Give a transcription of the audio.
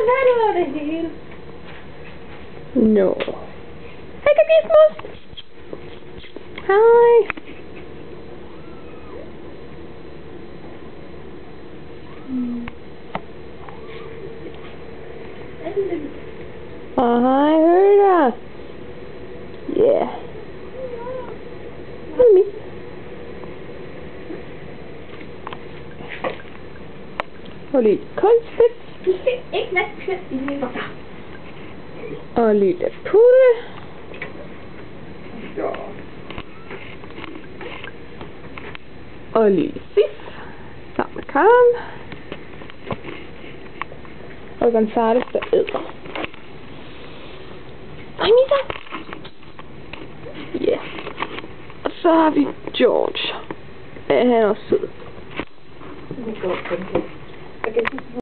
hvad var det hele? Nå. Hej, Kakismus! Hej! Og hej, Høder! Ja. Mimi. Og lidt koldspæt. Du skal ikke lade pyt i min bukser. Og lidt putte. Ja. Og lidt fif. Sammen med Karen. Og Gonzales, der æder. Hej, Misa. Ja. Og så har vi George. Ja, han er også sød. Det går kun.